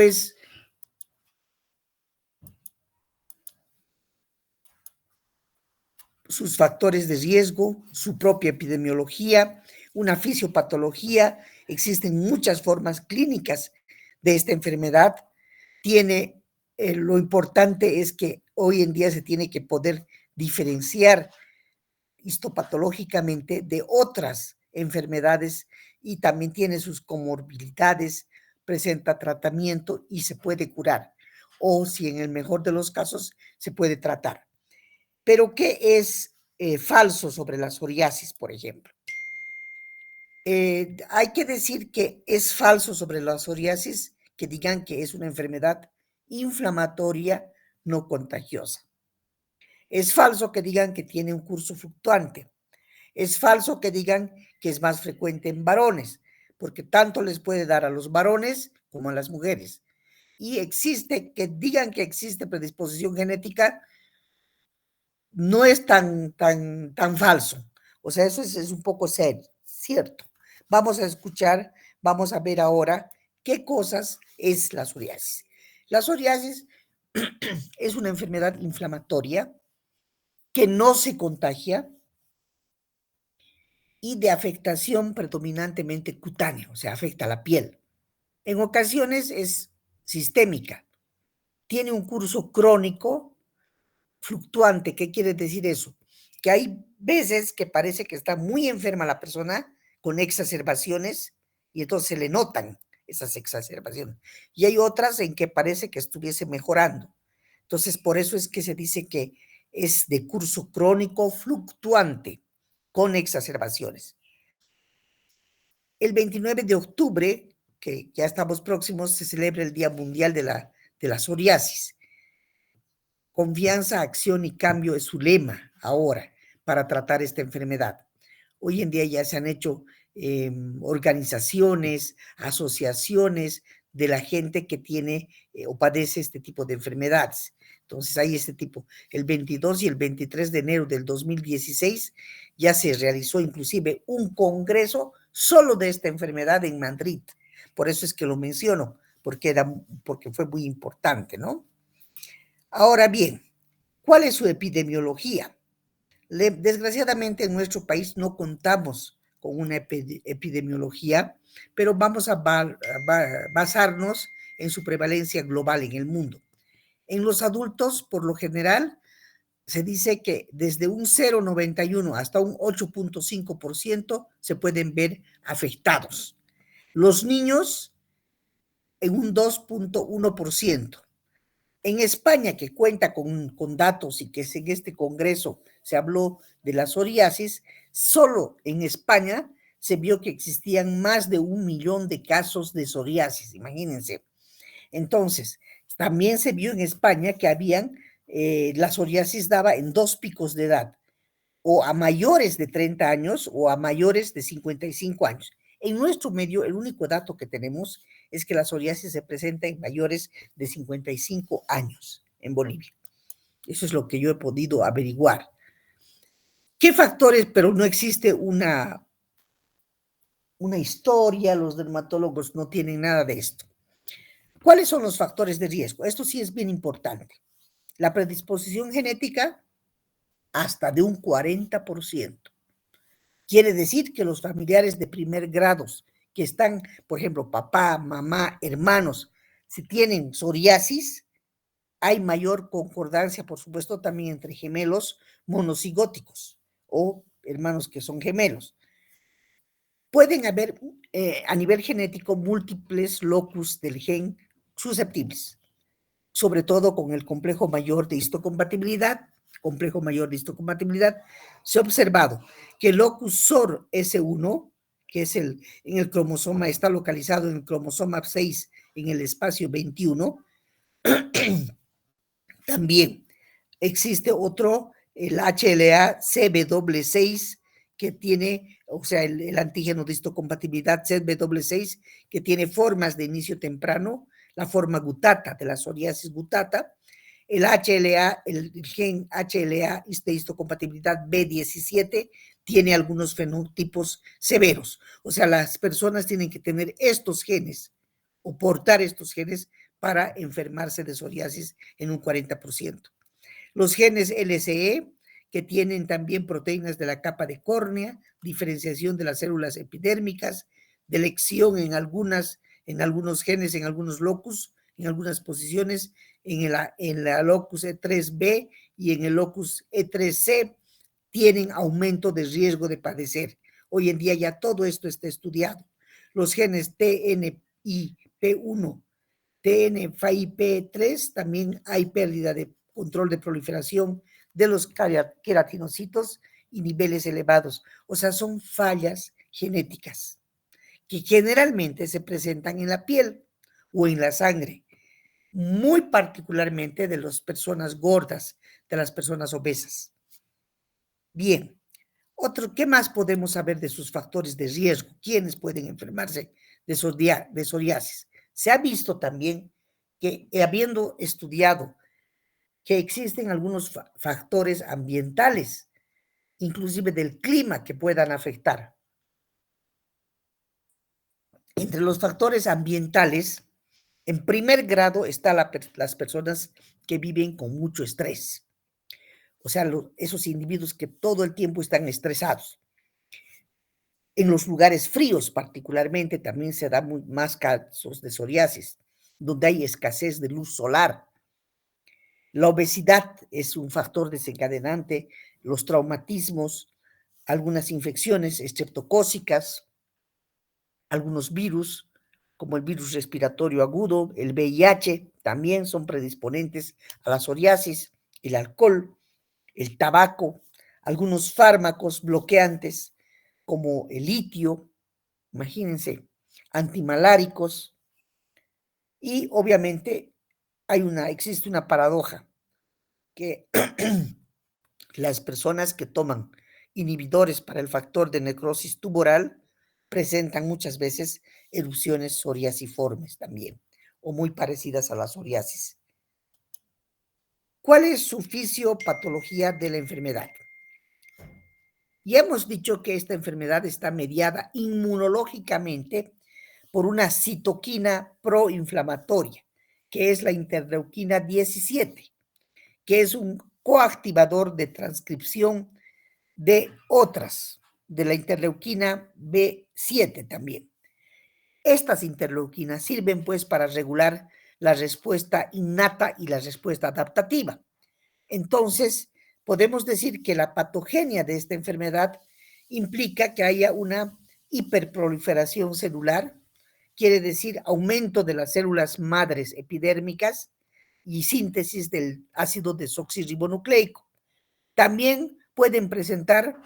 Pues sus factores de riesgo, su propia epidemiología, una fisiopatología, existen muchas formas clínicas de esta enfermedad. Lo importante es que hoy en día se tiene que poder diferenciar histopatológicamente de otras enfermedades y también tiene sus comorbilidades, presenta tratamiento y se puede curar. O si en el mejor de los casos se puede tratar. Pero ¿qué es falso sobre la psoriasis, por ejemplo? Hay que decir que es falso sobre la psoriasis que digan que es una enfermedad inflamatoria no contagiosa. Es falso que digan que tiene un curso fluctuante. Es falso que digan que es más frecuente en varones, porque tanto les puede dar a los varones como a las mujeres. Y que digan que existe predisposición genética, no es tan falso. O sea, eso es un poco serio, cierto. Vamos a ver ahora qué cosas es la psoriasis. La psoriasis es una enfermedad inflamatoria que no se contagia y de afectación predominantemente cutánea, o sea, afecta a la piel. En ocasiones es sistémica, tiene un curso crónico fluctuante. ¿Qué quiere decir eso? Que hay veces que parece que está muy enferma la persona con exacerbaciones y entonces se le notan esas exacerbaciones. Y hay otras en que parece que estuviese mejorando. Entonces, por eso es que se dice que es de curso crónico fluctuante con exacerbaciones. El 29 de octubre, que ya estamos próximos, se celebra el Día Mundial de la Psoriasis. Confianza, acción y cambio es su lema ahora para tratar esta enfermedad. Hoy en día ya se han hecho organizaciones, asociaciones de la gente que tiene o padece este tipo de enfermedades. Entonces hay este tipo. El 22 y el 23 de enero del 2016 ya se realizó inclusive un congreso solo de esta enfermedad en Madrid. Por eso es que lo menciono, porque fue muy importante, ¿no? Ahora bien, ¿cuál es su epidemiología? Desgraciadamente en nuestro país no contamos con una epidemiología, pero vamos a basarnos en su prevalencia global en el mundo. En los adultos, por lo general, se dice que desde un 0,91 hasta un 8,5% se pueden ver afectados. Los niños en un 2,1%. En España, que cuenta con datos y que en este congreso se habló de la psoriasis, solo en España se vio que existían más de 1 millón de casos de psoriasis, imagínense. Entonces, también se vio en España que la psoriasis daba en 2 picos de edad, o a mayores de 30 años o a mayores de 55 años. En nuestro medio, el único dato que tenemos es que la psoriasis se presenta en mayores de 55 años en Bolivia. Eso es lo que yo he podido averiguar. ¿Qué factores? Pero no existe una historia, los dermatólogos no tienen nada de esto. ¿Cuáles son los factores de riesgo? Esto sí es bien importante. La predisposición genética, hasta de un 40%. Quiere decir que los familiares de primer grado que están, por ejemplo, papá, mamá, hermanos, si tienen psoriasis, hay mayor concordancia, por supuesto, también entre gemelos monocigóticos o hermanos que son gemelos. Pueden haber a nivel genético múltiples locus del gen susceptibles, sobre todo con el complejo mayor de histocompatibilidad. Se ha observado que el locus SOR S1, que es en el cromosoma, está localizado en el cromosoma 6 en el espacio 21. También existe otro, el HLA-CB6, que tiene, o sea, el antígeno de histocompatibilidad CB6, que tiene formas de inicio temprano, la forma gutata de la psoriasis gutata, el gen HLA de histocompatibilidad B17 tiene algunos fenotipos severos. O sea, las personas tienen que tener estos genes o portar estos genes para enfermarse de psoriasis en un 40%. Los genes LCE, que tienen también proteínas de la capa de córnea, diferenciación de las células epidérmicas, delección en algunos genes, en algunos locus, en algunas posiciones, en la locus E3B y en el locus E3C, tienen aumento de riesgo de padecer. Hoy en día ya todo esto está estudiado. Los genes TNIP1, TNFIP3, también hay pérdida de control de proliferación de los queratinocitos y niveles elevados. O sea, son fallas genéticas que generalmente se presentan en la piel o en la sangre, muy particularmente de las personas gordas, de las personas obesas. Bien, ¿qué más podemos saber de sus factores de riesgo? ¿Quiénes pueden enfermarse de psoriasis? Se ha visto también que, habiendo estudiado que existen algunos factores ambientales, inclusive del clima, que puedan afectar. Entre los factores ambientales, en primer grado están las personas que viven con mucho estrés. O sea, esos individuos que todo el tiempo están estresados. En los lugares fríos particularmente también se dan más casos de psoriasis, donde hay escasez de luz solar. La obesidad es un factor desencadenante, los traumatismos, algunas infecciones estreptocócicas, algunos virus, como el virus respiratorio agudo, el VIH, también son predisponentes a la psoriasis, el alcohol, el tabaco, algunos fármacos bloqueantes, como el litio, imagínense, antimaláricos, y obviamente existe una paradoja, que las personas que toman inhibidores para el factor de necrosis tumoral presentan muchas veces erupciones psoriasiformes también, o muy parecidas a la psoriasis. ¿Cuál es su fisiopatología de la enfermedad? Ya hemos dicho que esta enfermedad está mediada inmunológicamente por una citoquina proinflamatoria, que es la interleuquina 17, que es un coactivador de transcripción de otras, de la interleuquina B7 también. Estas interleuquinas sirven pues para regular la respuesta innata y la respuesta adaptativa. Entonces, podemos decir que la patogenia de esta enfermedad implica que haya una hiperproliferación celular, quiere decir aumento de las células madres epidérmicas y síntesis del ácido desoxirribonucleico. También pueden presentar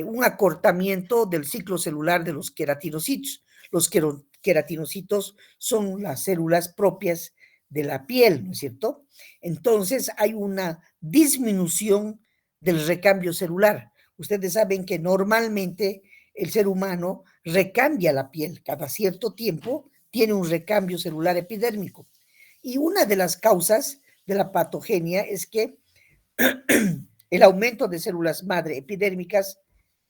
un acortamiento del ciclo celular de los queratinocitos. Los queratinocitos son las células propias de la piel, ¿no es cierto? Entonces hay una disminución del recambio celular. Ustedes saben que normalmente el ser humano recambia la piel cada cierto tiempo, tiene un recambio celular epidérmico. Y una de las causas de la patogenia es que el aumento de células madre epidérmicas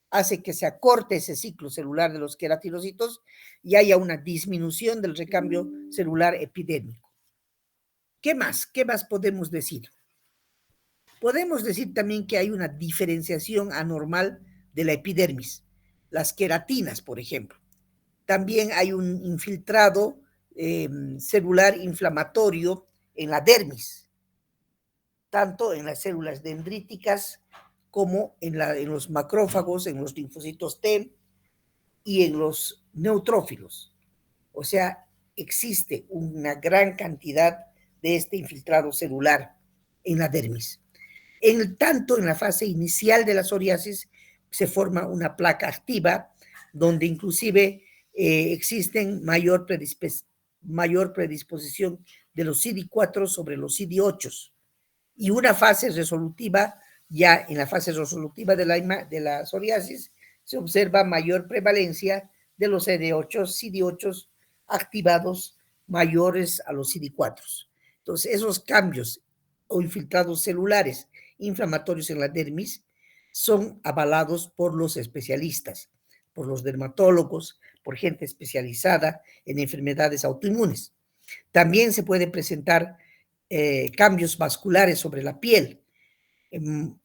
hace que se acorte ese ciclo celular de los queratinocitos y haya una disminución del recambio celular epidérmico. ¿Qué más? ¿Qué más podemos decir? Podemos decir también que hay una diferenciación anormal de la epidermis, las queratinas, por ejemplo. También hay un infiltrado celular inflamatorio en la dermis, tanto en las células dendríticas como en los macrófagos, en los linfocitos T y en los neutrófilos. O sea, existe una gran cantidad de este infiltrado celular en la dermis. Tanto en la fase inicial de la psoriasis se forma una placa activa donde inclusive existen mayor predisposición de los CD4 sobre los CD8 y una fase resolutiva, ya en la fase resolutiva de la psoriasis se observa mayor prevalencia de los CD8 activados mayores a los CD4. Entonces, esos cambios o infiltrados celulares inflamatorios en la dermis son avalados por los especialistas, por los dermatólogos, por gente especializada en enfermedades autoinmunes. También se puede presentar cambios vasculares sobre la piel.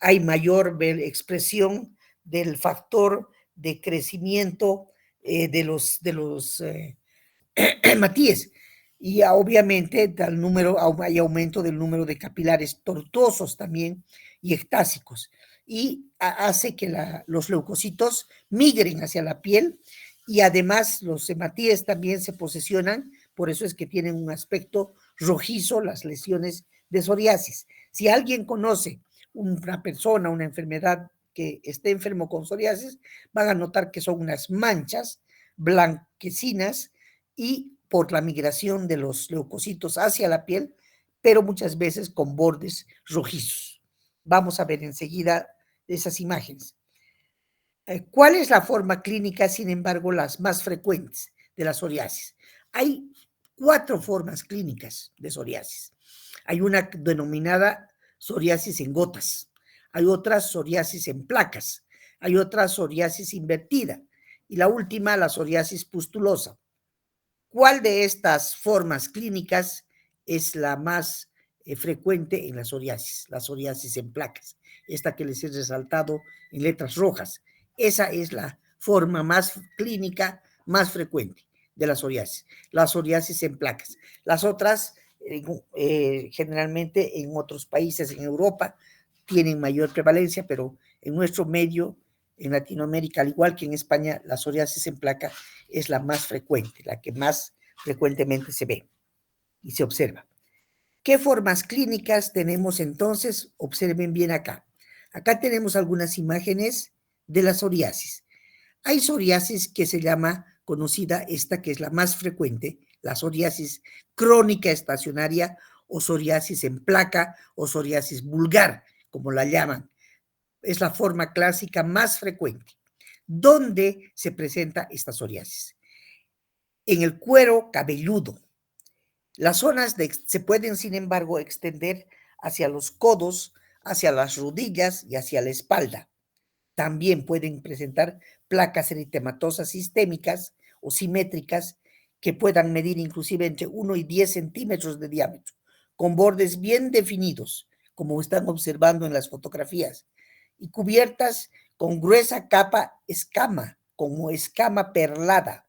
Hay mayor expresión del factor de crecimiento de los matíes. Y obviamente hay aumento del número de capilares tortuosos también y ectásicos. Y hace que los leucocitos migren hacia la piel y además los hematíes también se posesionan, por eso es que tienen un aspecto rojizo las lesiones de psoriasis. Si alguien conoce una persona, una enfermedad que esté enfermo con psoriasis, van a notar que son unas manchas blanquecinas y por la migración de los leucocitos hacia la piel, pero muchas veces con bordes rojizos. Vamos a ver enseguida esas imágenes. ¿Cuál es la forma clínica, sin embargo, las más frecuentes de la psoriasis? Hay 4 formas clínicas de psoriasis. Hay una denominada psoriasis en gotas, hay otra psoriasis en placas, hay otra psoriasis invertida y la última, la psoriasis pustulosa. ¿Cuál de estas formas clínicas es la más frecuente en la psoriasis en placas? Esta que les he resaltado en letras rojas. Esa es la forma más clínica, más frecuente de la psoriasis en placas. Las otras, generalmente en otros países, en Europa, tienen mayor prevalencia, pero en nuestro medio, en Latinoamérica, al igual que en España, la psoriasis en placa es la más frecuente, la que más frecuentemente se ve y se observa. ¿Qué formas clínicas tenemos entonces? Observen bien acá. Acá tenemos algunas imágenes de la psoriasis. Hay psoriasis que se llama, conocida esta que es la más frecuente, la psoriasis crónica estacionaria o psoriasis en placa o psoriasis vulgar, como la llaman. Es la forma clásica más frecuente. ¿Dónde se presenta esta psoriasis? En el cuero cabelludo. Las zonas se pueden, sin embargo, extender hacia los codos, hacia las rodillas y hacia la espalda. También pueden presentar placas eritematosas sistémicas o simétricas que puedan medir inclusive entre 1 y 10 centímetros de diámetro, con bordes bien definidos, como están observando en las fotografías, y cubiertas con gruesa capa escama, como escama perlada.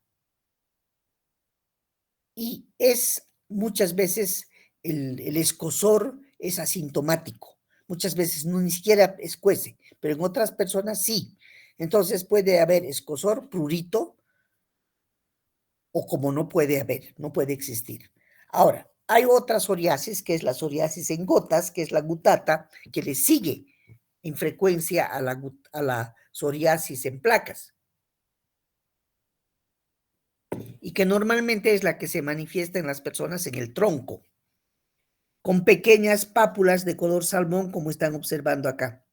Y es muchas veces el escozor es asintomático. Muchas veces no ni siquiera escuece, pero en otras personas sí. Entonces puede haber escozor, prurito, o como no puede haber, no puede existir. Ahora, hay otra psoriasis, que es la psoriasis en gotas, que es la gutata, que le sigue en frecuencia a la psoriasis en placas. Y que normalmente es la que se manifiesta en las personas en el tronco, con pequeñas pápulas de color salmón, como están observando acá,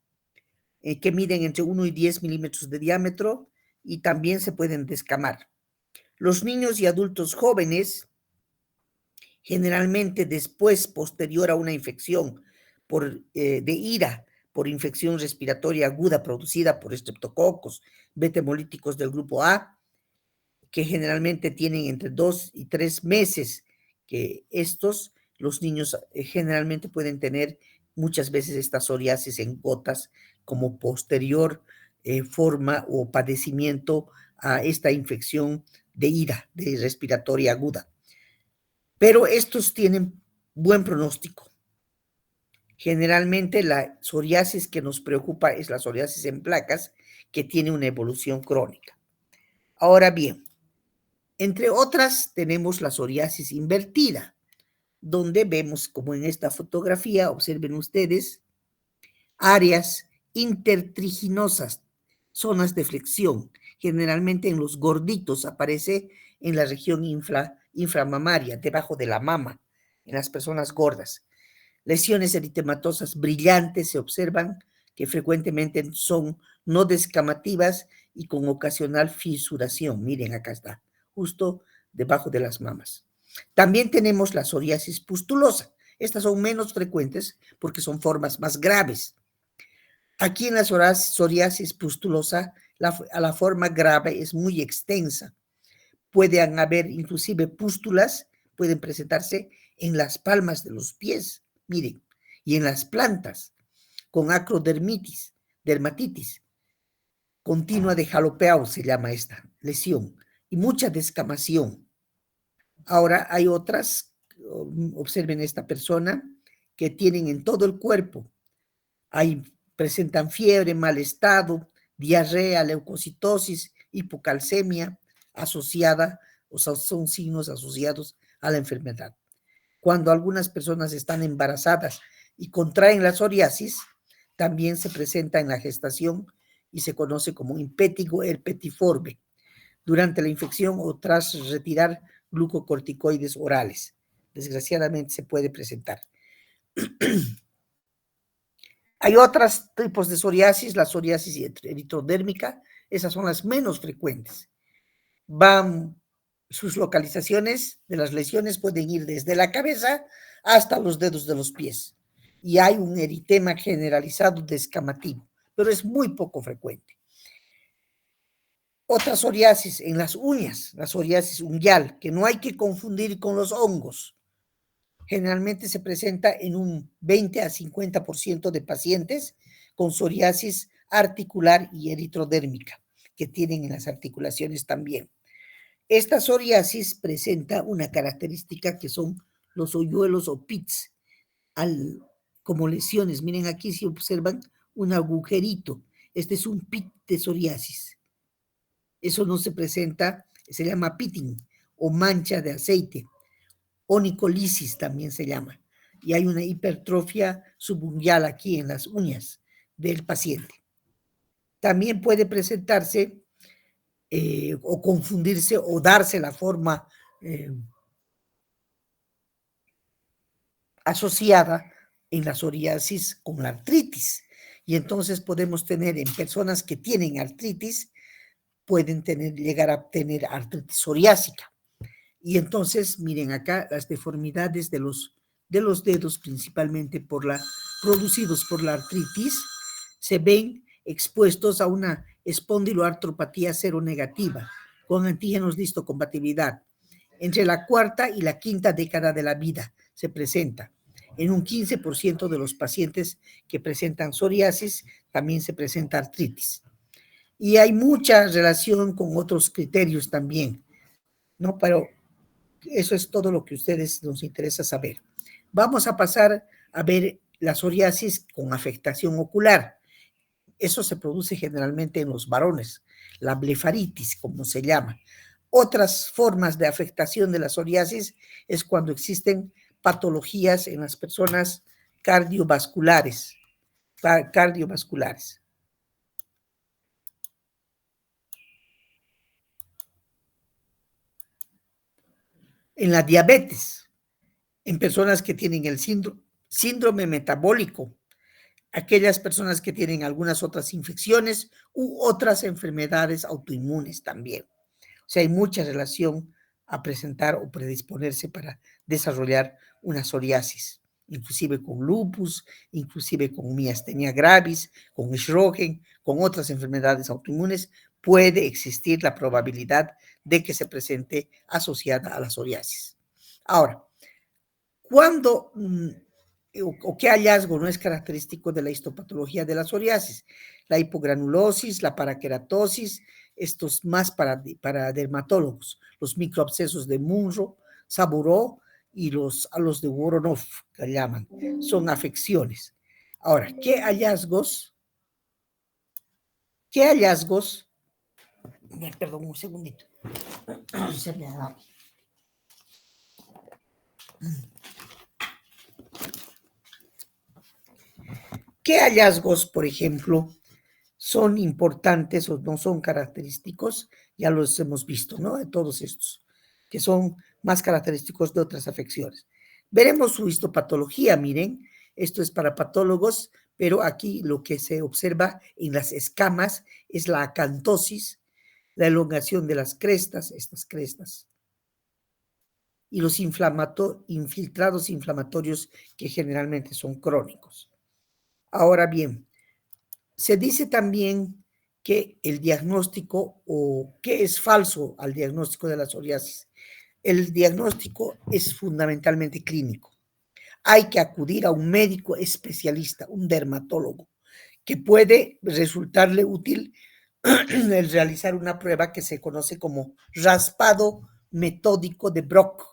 que miden entre 1 y 10 milímetros de diámetro y también se pueden descamar. Los niños y adultos jóvenes, generalmente después, posterior a una infección de ira, por infección respiratoria aguda producida por estreptococos, beta-hemolíticos del grupo A, que generalmente tienen entre 2 y 3 meses, que los niños generalmente pueden tener muchas veces esta psoriasis en gotas como posterior forma o padecimiento a esta infección de ira, de respiratoria aguda. Pero estos tienen buen pronóstico. Generalmente la psoriasis que nos preocupa es la psoriasis en placas, que tiene una evolución crónica. Ahora bien, entre otras tenemos la psoriasis invertida, donde vemos, como en esta fotografía, observen ustedes, áreas intertriginosas, zonas de flexión. Generalmente en los gorditos aparece en la región inframamaria, debajo de la mama, en las personas gordas. Lesiones eritematosas brillantes se observan que frecuentemente son no descamativas y con ocasional fisuración. Miren, acá está, justo debajo de las mamas. También tenemos la psoriasis pustulosa. Estas son menos frecuentes porque son formas más graves. Aquí en la psoriasis pustulosa, la forma grave es muy extensa. Pueden haber inclusive pústulas pueden presentarse en las palmas de los pies, miren, y en las plantas, con acrodermitis, dermatitis continua de jalopeao se llama esta lesión, y mucha descamación. Ahora hay otras, observen esta persona, que tienen en todo el cuerpo, presentan fiebre, mal estado, diarrea, leucocitosis, hipocalcemia asociada, o sea, son signos asociados a la enfermedad. Cuando algunas personas están embarazadas y contraen la psoriasis, también se presenta en la gestación y se conoce como impétigo herpetiforme durante la infección o tras retirar glucocorticoides orales. Desgraciadamente se puede presentar. Hay otros tipos de psoriasis, la psoriasis eritrodérmica, esas son las menos frecuentes. Sus localizaciones de las lesiones pueden ir desde la cabeza hasta los dedos de los pies. Y hay un eritema generalizado descamativo, pero es muy poco frecuente. Otra psoriasis en las uñas, la psoriasis unguial, que no hay que confundir con los hongos. Generalmente se presenta en un 20 a 50% de pacientes con psoriasis articular y eritrodérmica, que tienen en las articulaciones también. Esta psoriasis presenta una característica que son los hoyuelos o pits, como lesiones. Miren aquí si observan un agujerito. Este es un pit de psoriasis. Eso no se presenta, se llama pitting o mancha de aceite. Onicolisis también se llama. Y hay una hipertrofia subungual aquí en las uñas del paciente. También puede presentarse o confundirse o darse la forma asociada en la psoriasis con la artritis. Y entonces podemos tener en personas que tienen artritis, pueden llegar a tener artritis psoriásica. Y entonces, miren acá, las deformidades de los dedos, principalmente producidos por la artritis, se ven expuestos a una espondiloartropatía seronegativa, con antígenos de histocompatibilidad. Entre la cuarta y la quinta década de la vida se presenta. En un 15% de los pacientes que presentan psoriasis, también se presenta artritis. Y hay mucha relación con otros criterios también, ¿no? Pero eso es todo lo que a ustedes nos interesa saber. Vamos a pasar a ver la psoriasis con afectación ocular. Eso se produce generalmente en los varones, la blefaritis, como se llama. Otras formas de afectación de la psoriasis es cuando existen patologías en las personas cardiovasculares. En la diabetes, en personas que tienen el síndrome metabólico, aquellas personas que tienen algunas otras infecciones u otras enfermedades autoinmunes también. O sea, hay mucha relación a presentar o predisponerse para desarrollar una psoriasis, inclusive con lupus, inclusive con miastenia gravis, con Sjögren, con otras enfermedades autoinmunes, puede existir la probabilidad de que se presente asociada a la psoriasis. Ahora, ¿cuándo o qué hallazgo no es característico de la histopatología de la psoriasis? La hipogranulosis, la paraqueratosis, estos más para dermatólogos, los microabscesos de Munro, Saburó y los de Voronov, que llaman, son afecciones. Ahora, ¿qué hallazgos? Perdón, un segundito. Se me ha dado. ¿Qué hallazgos, por ejemplo, son importantes o no son característicos? Ya los hemos visto, ¿no? De todos estos, que son más característicos de otras afecciones. Veremos su histopatología, miren, esto es para patólogos, pero aquí lo que se observa en las escamas es la acantosis, la elongación de las crestas, estas crestas, y los infiltrados inflamatorios que generalmente son crónicos. Ahora bien, se dice también que el diagnóstico o que es falso al diagnóstico de la psoriasis. El diagnóstico es fundamentalmente clínico. Hay que acudir a un médico especialista, un dermatólogo, que puede resultarle útil el realizar una prueba que se conoce como raspado metódico de Brock,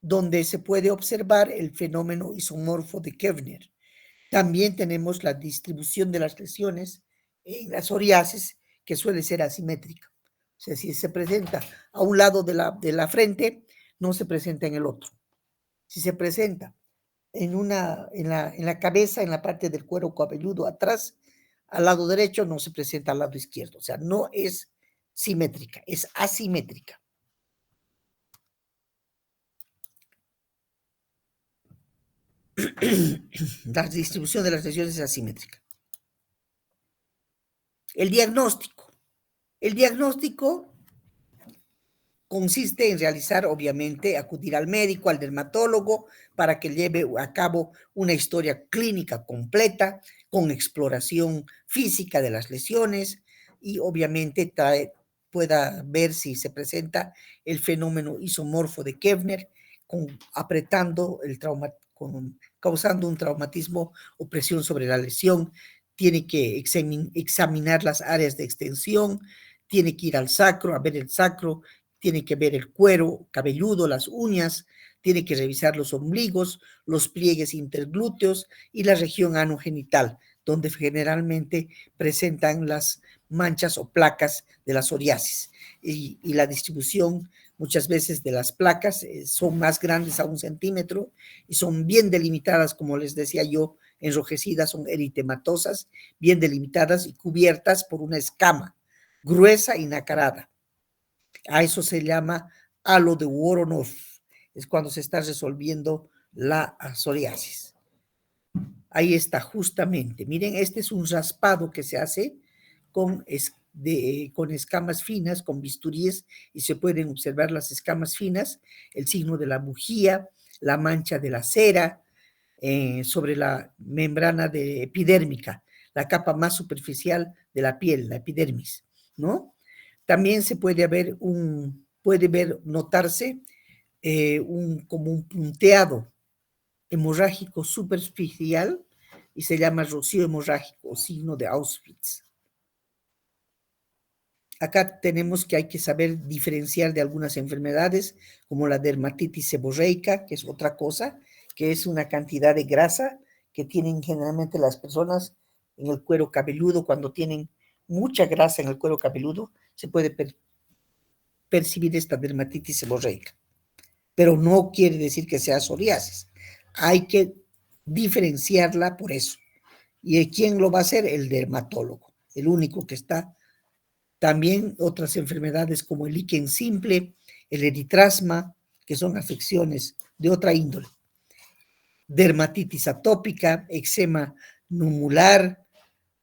donde se puede observar el fenómeno isomorfo de Koebner. También tenemos la distribución de las lesiones en la psoriasis, que suele ser asimétrica. O sea, si se presenta a un lado de la frente, no se presenta en el otro. Si se presenta en la cabeza, en la parte del cuero cabelludo atrás, al lado derecho, no se presenta al lado izquierdo. O sea, no es simétrica, es asimétrica. La distribución de las lesiones es asimétrica. El diagnóstico. El diagnóstico consiste en realizar, obviamente, acudir al médico, al dermatólogo, para que lleve a cabo una historia clínica completa, con exploración física de las lesiones y, obviamente, pueda ver si se presenta el fenómeno isomorfo de Koebner, apretando el trauma, causando un traumatismo o presión sobre la lesión. Tiene que examinar las áreas de extensión, tiene que ir al sacro, a ver el sacro, tiene que ver el cuero cabelludo, las uñas, tiene que revisar los ombligos, los pliegues interglúteos y la región anogenital, donde generalmente presentan las manchas o placas de la psoriasis. Y la distribución muchas veces de las placas son más grandes a 1 centímetro y son bien delimitadas, como les decía yo, enrojecidas, son eritematosas, bien delimitadas y cubiertas por una escama gruesa y nacarada. A eso se llama halo de Voronov, es cuando se está resolviendo la psoriasis. Ahí está, justamente. Miren, este es un raspado que se hace con, con escamas finas, con bisturíes, y se pueden observar las escamas finas, el signo de la bujía, la mancha de la cera sobre la membrana epidérmica, la capa más superficial de la piel, la epidermis, ¿no? También se puede notarse como un punteado hemorrágico superficial y se llama rocío hemorrágico o signo de Auschwitz. Acá tenemos que hay que saber diferenciar de algunas enfermedades como la dermatitis seborreica, que es otra cosa, que es una cantidad de grasa que tienen generalmente las personas en el cuero cabelludo. Cuando tienen mucha grasa en el cuero cabelludo, se puede percibir esta dermatitis seborreica. Pero no quiere decir que sea psoriasis. Hay que diferenciarla por eso. ¿Y quién lo va a hacer? El dermatólogo, el único que está. También otras enfermedades como el líquen simple, el eritrasma, que son afecciones de otra índole. Dermatitis atópica, eczema numular,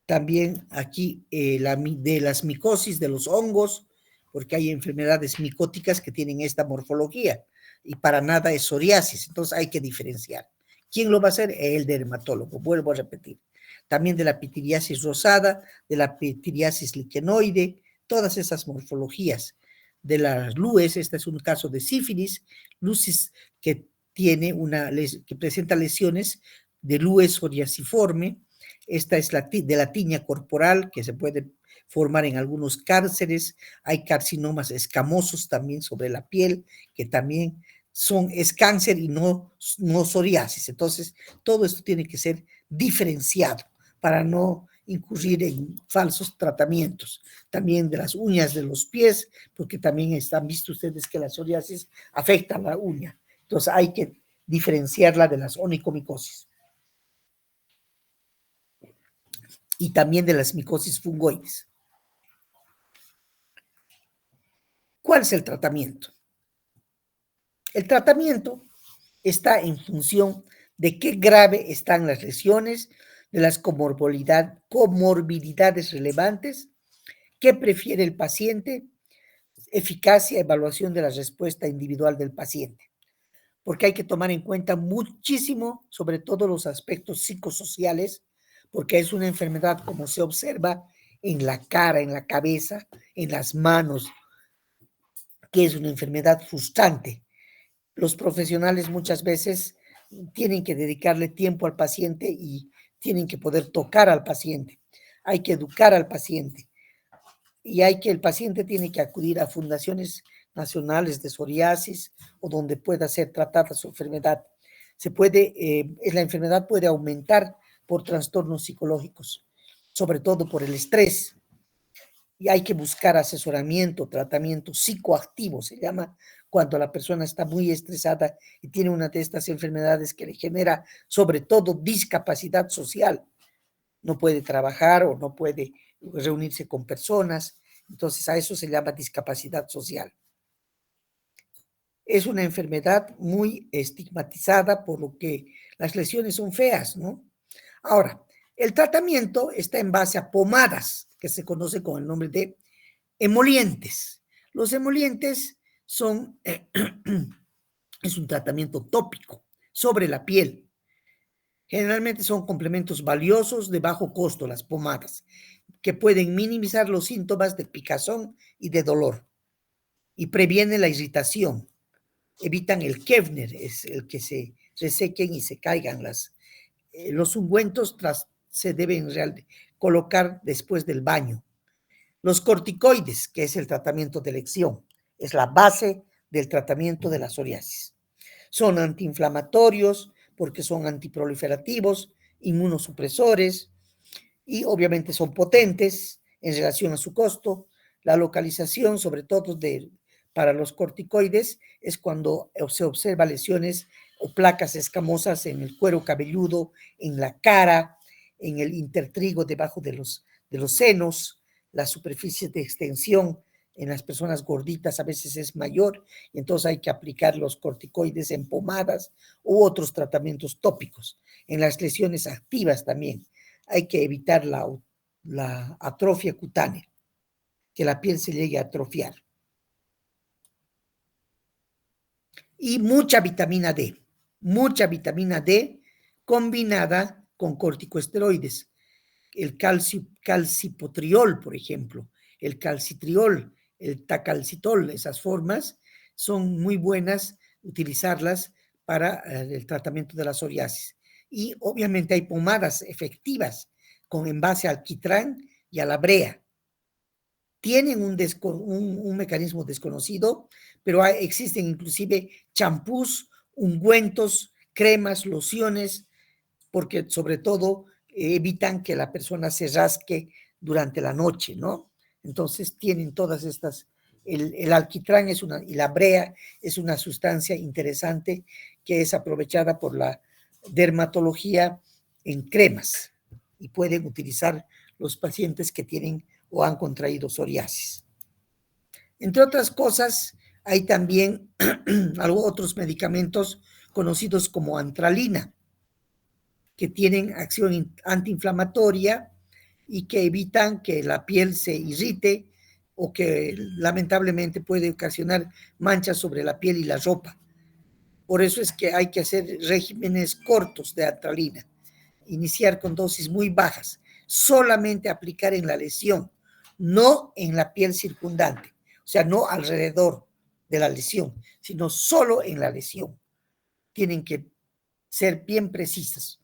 también aquí de las micosis de los hongos, porque hay enfermedades micóticas que tienen esta morfología y para nada es psoriasis, entonces hay que diferenciar. ¿Quién lo va a hacer? El dermatólogo, vuelvo a repetir. También de la pitiriasis rosada, de la pitiriasis liquenoide, todas esas morfologías. De las LUES, este es un caso de sífilis, lucis que que presenta lesiones de LUES psoriasiforme. Esta es de la tiña corporal que se puede formar en algunos cánceres. Hay carcinomas escamosos también sobre la piel que también es cáncer y no psoriasis. Entonces, todo esto tiene que ser diferenciado para no incurrir en falsos tratamientos. También de las uñas de los pies, porque también han visto ustedes que la psoriasis afecta a la uña. Entonces, hay que diferenciarla de las onicomicosis. Y también de las micosis fungoides. ¿Cuál es el tratamiento? El tratamiento está en función de qué grave están las lesiones, de las comorbilidades relevantes, qué prefiere el paciente, eficacia, evaluación de la respuesta individual del paciente. Porque hay que tomar en cuenta muchísimo, sobre todo los aspectos psicosociales, porque es una enfermedad, como se observa, en la cara, en la cabeza, en las manos, que es una enfermedad frustrante. Los profesionales muchas veces tienen que dedicarle tiempo al paciente y tienen que poder tocar al paciente. Hay que educar al paciente y el paciente tiene que acudir a fundaciones nacionales de psoriasis o donde pueda ser tratada su enfermedad. La enfermedad puede aumentar por trastornos psicológicos, sobre todo por el estrés, y hay que buscar asesoramiento, tratamiento psicoactivo, se llama cuando la persona está muy estresada y tiene una de estas enfermedades que le genera sobre todo discapacidad social. No puede trabajar o no puede reunirse con personas, entonces a eso se llama discapacidad social. Es una enfermedad muy estigmatizada, por lo que las lesiones son feas, ¿no? Ahora, el tratamiento está en base a pomadas, que se conoce con el nombre de emolientes. Los emolientes son, es un tratamiento tópico sobre la piel. Generalmente son complementos valiosos de bajo costo, las pomadas, que pueden minimizar los síntomas de picazón y de dolor y previenen la irritación. Evitan el Kevner, es el que se resequen y se caigan los ungüentos se deben colocar después del baño. Los corticoides, que es el tratamiento de elección, es la base del tratamiento de la psoriasis. Son antiinflamatorios porque son antiproliferativos, inmunosupresores y obviamente son potentes en relación a su costo. La localización, sobre todo para los corticoides, es cuando se observa lesiones o placas escamosas en el cuero cabelludo, en la cara, en el intertrigo debajo de los senos, la superficie de extensión en las personas gorditas a veces es mayor, y entonces hay que aplicar los corticoides en pomadas u otros tratamientos tópicos. En las lesiones activas también hay que evitar la atrofia cutánea, que la piel se llegue a atrofiar. Y mucha vitamina D combinada con corticosteroides. El calcipotriol, por ejemplo, el calcitriol, el tacalcitol, esas formas son muy buenas utilizarlas para el tratamiento de la psoriasis. Y obviamente hay pomadas efectivas en base al alquitrán y a la brea. Tienen un mecanismo desconocido, pero existen inclusive champús, ungüentos, cremas, lociones, porque sobre todo evitan que la persona se rasque durante la noche, ¿no? Entonces tienen todas estas, el alquitrán y la brea es una sustancia interesante que es aprovechada por la dermatología en cremas y pueden utilizar los pacientes que tienen o han contraído psoriasis. Entre otras cosas, hay también otros medicamentos conocidos como antralina, que tienen acción antiinflamatoria y que evitan que la piel se irrite o que lamentablemente puede ocasionar manchas sobre la piel y la ropa. Por eso es que hay que hacer regímenes cortos de antralina, iniciar con dosis muy bajas, solamente aplicar en la lesión, no en la piel circundante, o sea, no alrededor de la lesión, sino solo en la lesión. Tienen que ser bien precisas.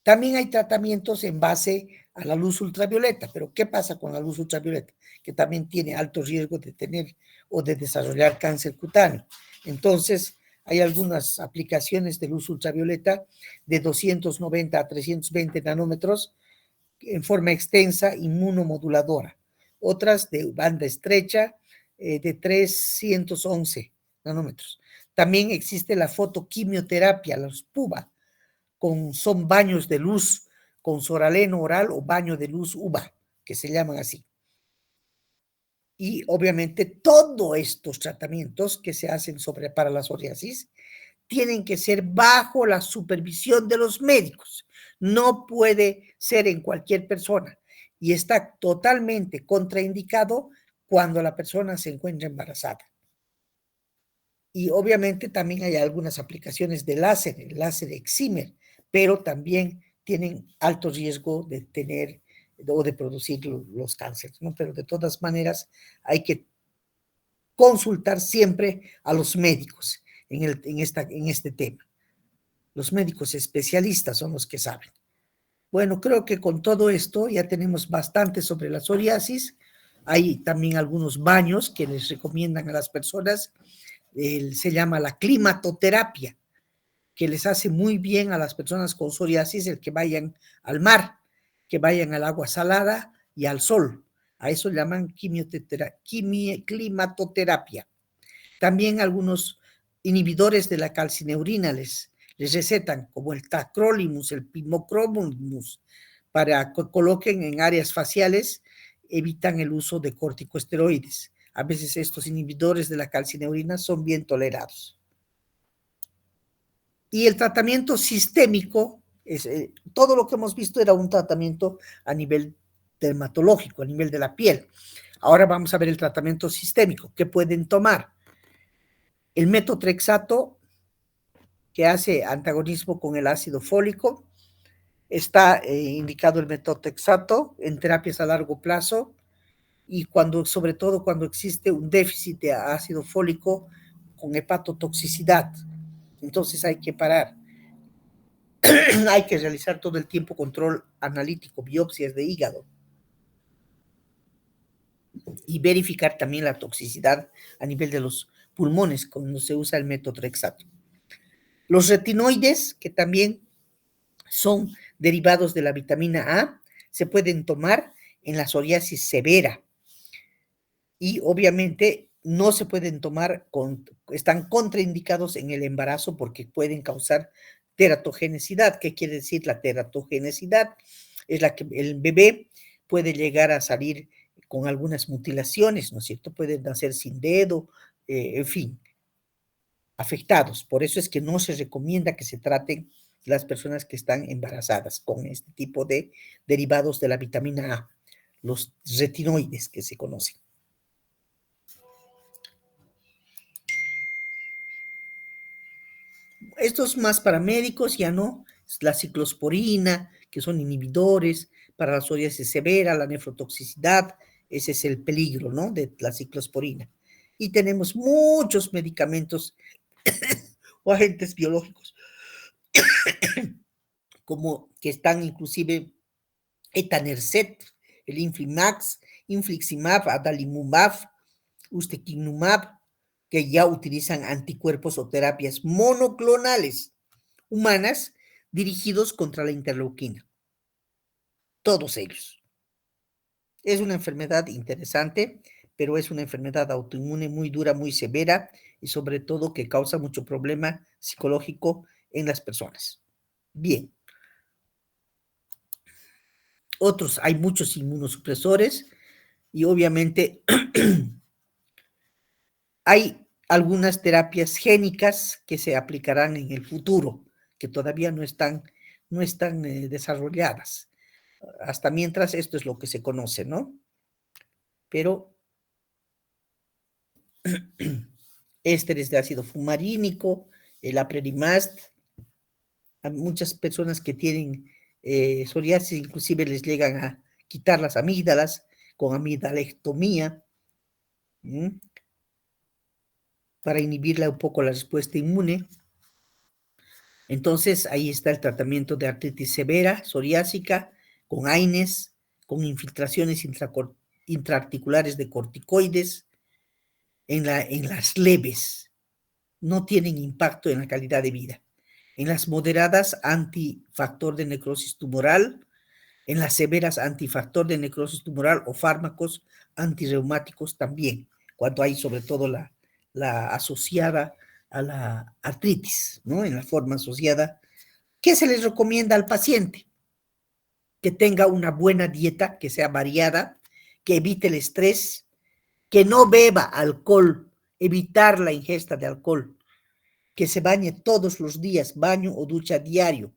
También hay tratamientos en base a la luz ultravioleta, pero ¿qué pasa con la luz ultravioleta? Que también tiene alto riesgo de tener o de desarrollar cáncer cutáneo. Entonces, hay algunas aplicaciones de luz ultravioleta de 290 a 320 nanómetros en forma extensa, inmunomoduladora. Otras de banda estrecha de 311 nanómetros. También existe la fotoquimioterapia, los PUBA, son baños de luz con soraleno oral o baño de luz UVA, que se llaman así. Y obviamente todos estos tratamientos que se hacen para la psoriasis tienen que ser bajo la supervisión de los médicos. No puede ser en cualquier persona y está totalmente contraindicado cuando la persona se encuentra embarazada. Y obviamente también hay algunas aplicaciones de láser, el láser excimer, pero también tienen alto riesgo de tener o de producir los cánceres, ¿no? Pero de todas maneras hay que consultar siempre a los médicos en este tema. Los médicos especialistas son los que saben. Bueno, creo que con todo esto ya tenemos bastante sobre la psoriasis. Hay también algunos baños que les recomiendan a las personas. Se llama la climatoterapia, que les hace muy bien a las personas con psoriasis el que vayan al mar, que vayan al agua salada y al sol. A eso llaman climatoterapia. También algunos inhibidores de la calcineurina les recetan, como el tacrolimus, el pimocrolimus, para que coloquen en áreas faciales, evitan el uso de corticosteroides. A veces estos inhibidores de la calcineurina son bien tolerados. Y el tratamiento sistémico, todo lo que hemos visto era un tratamiento a nivel dermatológico, a nivel de la piel. Ahora vamos a ver el tratamiento sistémico. ¿Qué pueden tomar? El metotrexato, que hace antagonismo con el ácido fólico. Está indicado el metotrexato en terapias a largo plazo y sobre todo cuando existe un déficit de ácido fólico con hepatotoxicidad. Entonces hay que parar. Hay que realizar todo el tiempo control analítico, biopsias de hígado y verificar también la toxicidad a nivel de los pulmones cuando se usa el metotrexato. Los retinoides, que también son derivados de la vitamina A, se pueden tomar en la psoriasis severa y obviamente no se pueden tomar, están contraindicados en el embarazo porque pueden causar teratogenicidad. ¿Qué quiere decir la teratogenicidad? Es la que el bebé puede llegar a salir con algunas mutilaciones, ¿no es cierto? Pueden nacer sin dedo, en fin, afectados. Por eso es que no se recomienda que se traten las personas que están embarazadas con este tipo de derivados de la vitamina A, los retinoides que se conocen. Estos más para médicos, ya no, la ciclosporina, que son inhibidores para la psoriasis severa, la nefrotoxicidad, ese es el peligro, ¿no? De la ciclosporina. Y tenemos muchos medicamentos o agentes biológicos como que están inclusive etanercept, el Inflimax, infliximab, adalimumab, ustekinumab, que ya utilizan anticuerpos o terapias monoclonales humanas dirigidos contra la interleuquina. Todos ellos. Es una enfermedad interesante, pero es una enfermedad autoinmune muy dura, muy severa y sobre todo que causa mucho problema psicológico en las personas. Bien. Otros, hay muchos inmunosupresores y obviamente hay algunas terapias génicas que se aplicarán en el futuro, que todavía no están desarrolladas. Hasta mientras esto es lo que se conoce, ¿no? Pero ésteres de ácido fumarínico, el Apremast, a muchas personas que tienen psoriasis inclusive les llegan a quitar las amígdalas con amidalectomía, para inhibirla un poco la respuesta inmune. Entonces, ahí está el tratamiento de artritis severa, psoriásica, con AINES, con infiltraciones intraarticulares de corticoides, en las leves. No tienen impacto en la calidad de vida. En las moderadas, antifactor de necrosis tumoral. En las severas, antifactor de necrosis tumoral o fármacos antirreumáticos también, cuando hay sobre todo la asociada a la artritis, ¿no? En la forma asociada. ¿Qué se les recomienda al paciente? Que tenga una buena dieta, que sea variada, que evite el estrés, que no beba alcohol, evitar la ingesta de alcohol, que se bañe todos los días, baño o ducha diario,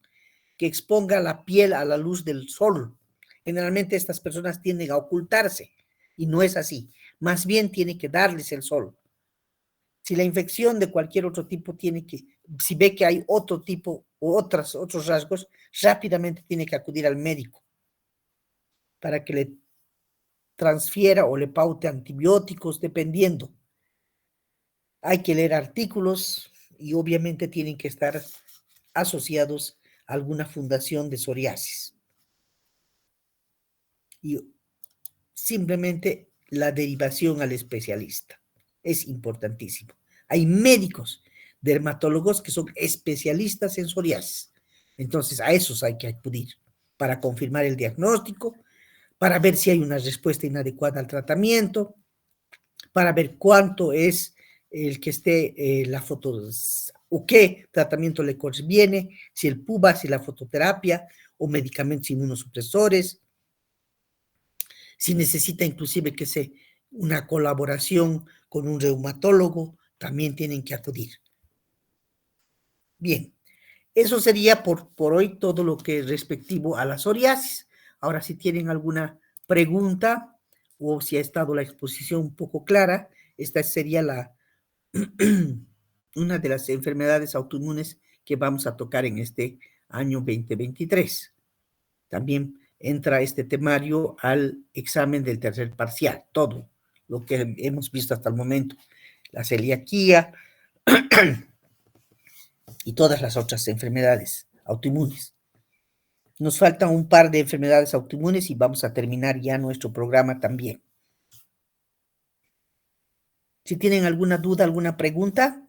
que exponga la piel a la luz del sol. Generalmente estas personas tienden a ocultarse y no es así. Más bien tiene que darles el sol. Si la infección de cualquier otro tipo si ve que hay otro tipo o otros rasgos, rápidamente tiene que acudir al médico para que le transfiera o le paute antibióticos, dependiendo. Hay que leer artículos y obviamente tienen que estar asociados a alguna fundación de psoriasis. Y simplemente la derivación al especialista es importantísimo. Hay médicos, dermatólogos que son especialistas en psoriasis. Entonces a esos hay que acudir para confirmar el diagnóstico, para ver si hay una respuesta inadecuada al tratamiento, para ver cuánto es el que esté la foto o qué tratamiento le conviene, si el PUBA, si la fototerapia o medicamentos inmunosupresores, si necesita inclusive que sea una colaboración con un reumatólogo, también tienen que acudir. Bien, eso sería por hoy todo lo que es respectivo a la psoriasis. Ahora, si tienen alguna pregunta o si ha estado la exposición un poco clara, esta sería una de las enfermedades autoinmunes que vamos a tocar en este año 2023. También entra este temario al examen del tercer parcial, todo lo que hemos visto hasta el momento, la celiaquía y todas las otras enfermedades autoinmunes. Nos faltan un par de enfermedades autoinmunes y vamos a terminar ya nuestro programa también. Si tienen alguna duda, alguna pregunta.